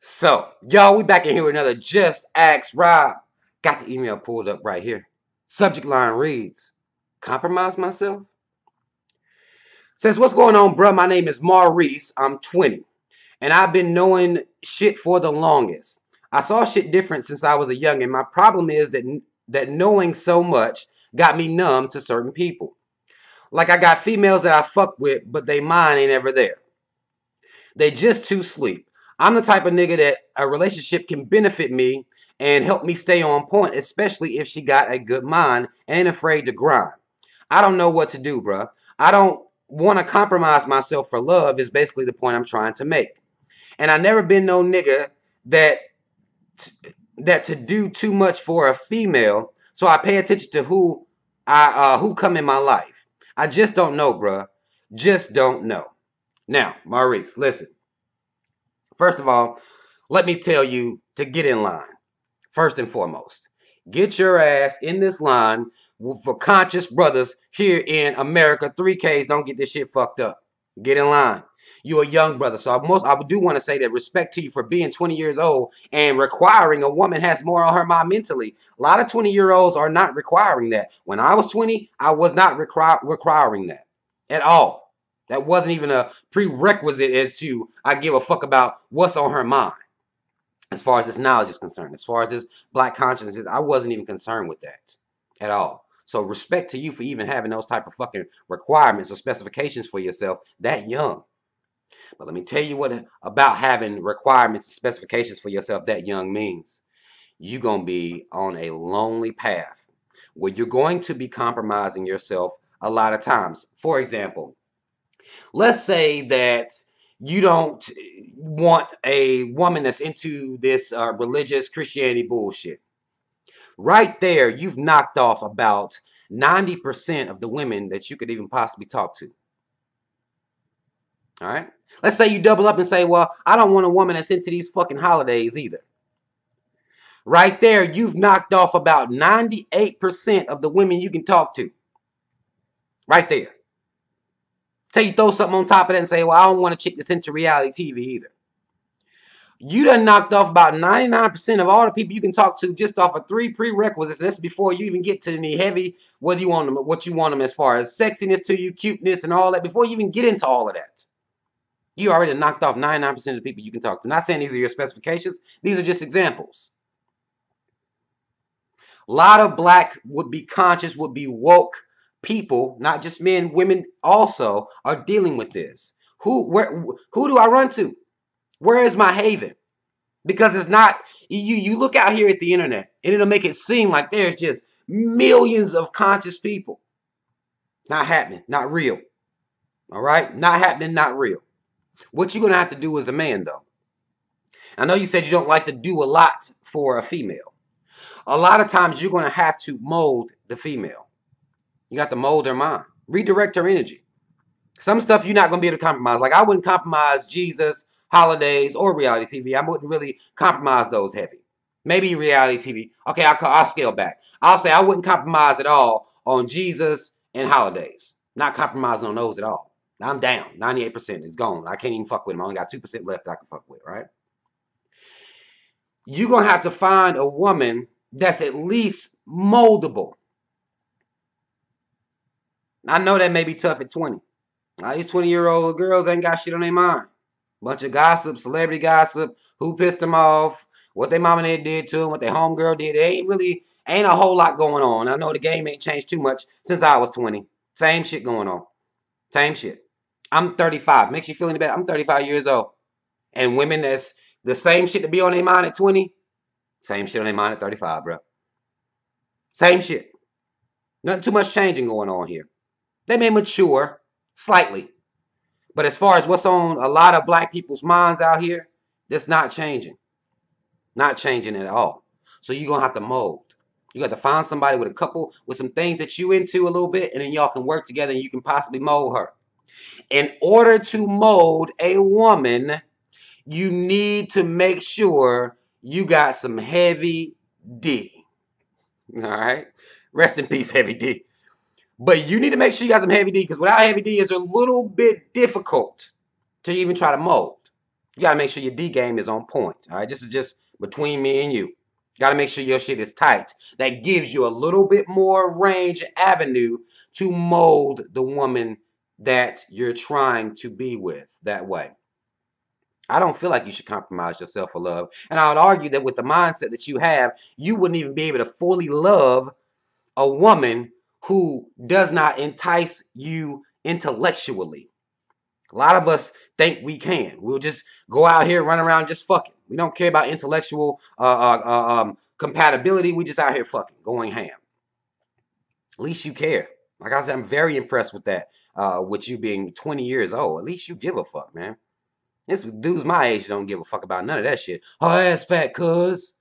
So, y'all, we back in here with another Just Ask Rob. Got the email pulled up right here. Subject line reads, compromise myself? Says, what's going on, bruh? My name is Maurice. I'm 20. And I've been knowing shit for the longest. I saw shit different since I was a youngin'. My problem is that knowing so much got me numb to certain people. Like I got females that I fuck with, but they mind ain't ever there. They just too sleep. I'm the type of nigga that a relationship can benefit me and help me stay on point, especially if she got a good mind and ain't afraid to grind. I don't know what to do, bruh. I don't want to compromise myself for love is basically the point I'm trying to make. And I never been no nigga that to do too much for a female, so I pay attention to who come in my life. I just don't know, bruh. Just don't know. Now, Maurice, listen. First of all, let me tell you to get in line. First and foremost, get your ass in this line for conscious brothers here in America. 3Ks, don't get this shit fucked up. Get in line. You're a young brother, so I do want to say that respect to you for being 20 years old and requiring a woman has more on her mind mentally. A lot of 20-year-olds are not requiring that. When I was 20, I was not requiring that at all. That wasn't even a prerequisite as to I give a fuck about what's on her mind. As far as this knowledge is concerned, as far as this black consciousness, I wasn't even concerned with that at all. So respect to you for even having those type of fucking requirements or specifications for yourself that young. But let me tell you what about having requirements and specifications for yourself that young means. You're going to be on a lonely path where you're going to be compromising yourself a lot of times. For example, let's say that you don't want a woman that's into this religious Christianity bullshit. Right there, you've knocked off about 90% of the women that you could even possibly talk to. All right? Let's say you double up and say, well, I don't want a woman that's into these fucking holidays either. Right there, you've knocked off about 98% of the women you can talk to. Right there. Say you throw something on top of that and say, well, I don't want a chick that's into reality TV either. You done knocked off about 99% of all the people you can talk to just off of 3 prerequisites. That's before you even get to any heavy, whether you want them, what you want them as far as sexiness to you, cuteness and all that. Before you even get into all of that, you already knocked off 99% of the people you can talk to. Not saying these are your specifications. These are just examples. A lot of black would be conscious, would be woke people, not just men, women also are dealing with this. Who do I run to? Where is my haven? Because it's not, you look out here at the internet and it'll make it seem like there's just millions of conscious people. Not happening, not real. All right? Not happening, not real. What you're going to have to do as a man, though. I know you said you don't like to do a lot for a female. A lot of times you're going to have to mold the female. You got to mold her mind. Redirect her energy. Some stuff you're not going to be able to compromise. Like I wouldn't compromise Jesus, holidays, or reality TV. I wouldn't really compromise those heavy. Maybe reality TV. Okay, I'll scale back. I'll say I wouldn't compromise at all on Jesus and holidays. Not compromising on those at all. I'm down. 98% is gone. I can't even fuck with them. I only got 2% left that I can fuck with, right? You're going to have to find a woman that's at least moldable. I know that may be tough at 20. Now, these 20-year-old girls ain't got shit on their mind. Bunch of gossip, celebrity gossip, who pissed them off, what their mom and dad did to them, what their homegirl did. Ain't a whole lot going on. I know the game ain't changed too much since I was 20. Same shit going on. Same shit. I'm 35. Makes you feel any better? I'm 35 years old. And women that's the same shit to be on their mind at 20, same shit on their mind at 35, bro. Same shit. Nothing too much changing going on here. They may mature slightly. But as far as what's on a lot of black people's minds out here, that's not changing. Not changing at all. So you're going to have to mold. You got to find somebody with some things that you into a little bit, and then y'all can work together and you can possibly mold her. In order to mold a woman, you need to make sure you got some heavy D. All right? Rest in peace, heavy D. But you need to make sure you got some heavy D, because without heavy D, it's a little bit difficult to even try to mold. You gotta make sure your D game is on point. All right, this is just between me and you. Gotta make sure your shit is tight. That gives you a little bit more range and avenue to mold the woman that you're trying to be with that way. I don't feel like you should compromise yourself for love. And I would argue that with the mindset that you have, you wouldn't even be able to fully love a woman who does not entice you intellectually. A lot of us think we can. We'll just go out here, run around, just fucking. We don't care about intellectual compatibility. We just out here fucking, going ham. At least you care. Like I said, I'm very impressed with that. With you being 20 years old. At least you give a fuck, man. This dudes my age don't give a fuck about none of that shit. Her ass fat, cuz.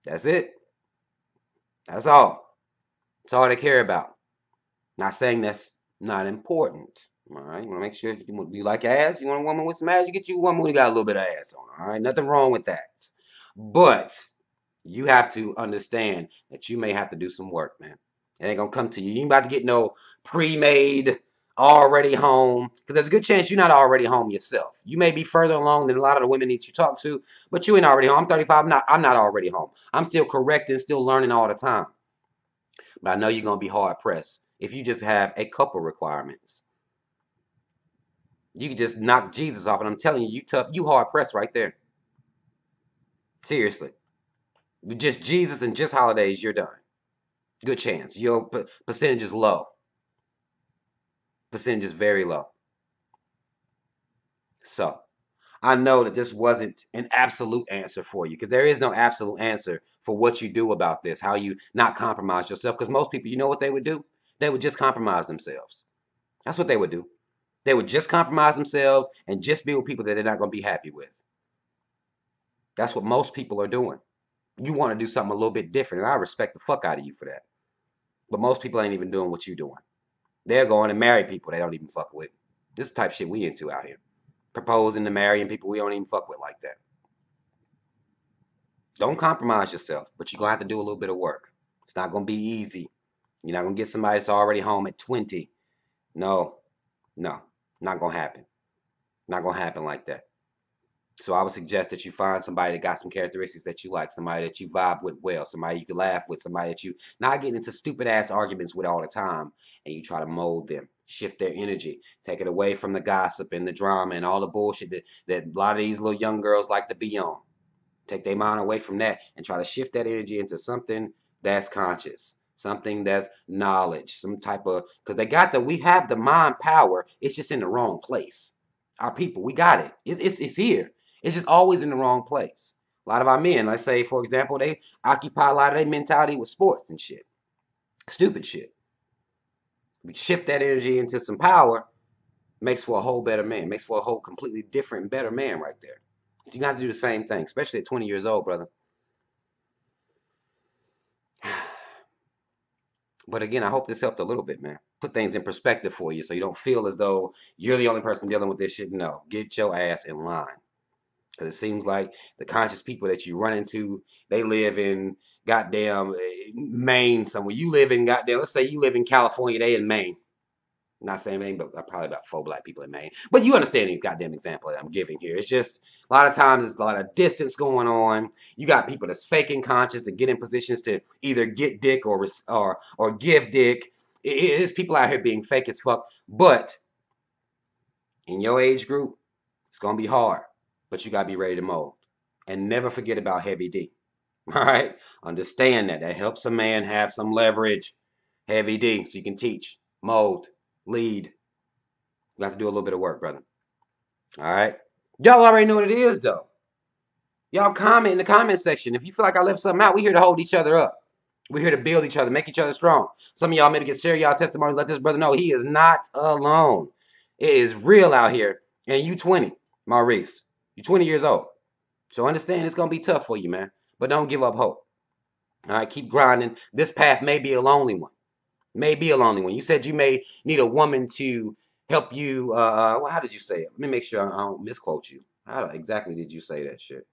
That's it. That's all. That's all they care about. Not saying that's not important. All right, you want to make sure you like ass. You want a woman with some ass, you get you a woman who got a little bit of ass on her. All right, nothing wrong with that. But you have to understand that you may have to do some work, man. It ain't gonna come to you. You ain't about to get no pre-made, already home. Because there's a good chance you're not already home yourself. You may be further along than a lot of the women that you talk to, but you ain't already home. I'm 35. I'm not already home. I'm still correcting, still learning all the time. But I know you're gonna be hard pressed if you just have a couple requirements. You can just knock Jesus off, and I'm telling you, you hard pressed right there. Seriously. Just Jesus and just holidays, you're done. Good chance. Your percentage is low. Percentage is very low. So, I know that this wasn't an absolute answer for you, because there is no absolute answer for what you do about this, how you not compromise yourself. Because most people, you know what they would do? They would just compromise themselves. That's what they would do. They would just compromise themselves and just be with people that they're not going to be happy with. That's what most people are doing. You want to do something a little bit different, and I respect the fuck out of you for that. But most people ain't even doing what you're doing. They're going to marry people they don't even fuck with. This is the type of shit we into out here. Proposing to marrying people we don't even fuck with like that. Don't compromise yourself, but you're going to have to do a little bit of work. It's not going to be easy. You're not going to get somebody that's already home at 20. No, not going to happen. Not going to happen like that. So I would suggest that you find somebody that got some characteristics that you like, somebody that you vibe with well, somebody you can laugh with, somebody that you not getting into stupid ass arguments with all the time, and you try to mold them, shift their energy, take it away from the gossip and the drama and all the bullshit that a lot of these little young girls like to be on. Take their mind away from that and try to shift that energy into something that's conscious, something that's knowledge, some type of, because we have the mind power, it's just in the wrong place. Our people, we got it. It's here. It's just always in the wrong place. A lot of our men, let's say, for example, they occupy a lot of their mentality with sports and shit. Stupid shit. We shift that energy into some power, makes for a whole better man. Makes for a whole completely different, better man right there. You got to do the same thing, especially at 20 years old, brother. But again, I hope this helped a little bit, man. Put things in perspective for you so you don't feel as though you're the only person dealing with this shit. No, get your ass in line. Because it seems like the conscious people that you run into, they live in goddamn Maine somewhere. You live in goddamn, let's say you live in California, they in Maine. I'm not saying Maine, but probably about 4 black people in Maine. But you understand the goddamn example that I'm giving here. It's just a lot of times there's a lot of distance going on. You got people that's faking conscious to get in positions to either get dick or give dick. It's people out here being fake as fuck. But in your age group, it's gonna be hard. But you gotta be ready to mold. And never forget about heavy D. All right? Understand that. That helps a man have some leverage. Heavy D, so you can teach, mold, lead. You have to do a little bit of work, brother. All right? Y'all already know what it is, though. Y'all comment in the comment section. If you feel like I left something out, we're here to hold each other up. We're here to build each other, make each other strong. Some of y'all maybe can share y'all testimonies, let this brother know he is not alone. It is real out here. And you 20, Maurice. You're 20 years old. So understand it's going to be tough for you, man. But don't give up hope. All right, keep grinding. This path may be a lonely one. May be a lonely one. You said you may need a woman to help you. Well, how did you say it? Let me make sure I don't misquote you. How exactly did you say that shit?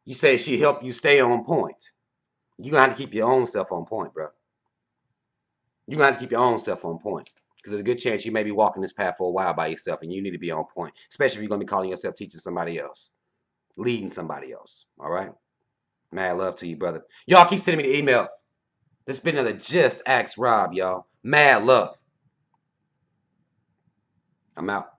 You said she helped you stay on point. You're going to have to keep your own self on point, bro. You're going to have to keep your own self on point. Because there's a good chance you may be walking this path for a while by yourself, and you need to be on point, especially if you're going to be calling yourself teaching somebody else, leading somebody else. All right? Mad love to you, brother. Y'all keep sending me the emails. This has been another Just Ask Rob, y'all. Mad love. I'm out.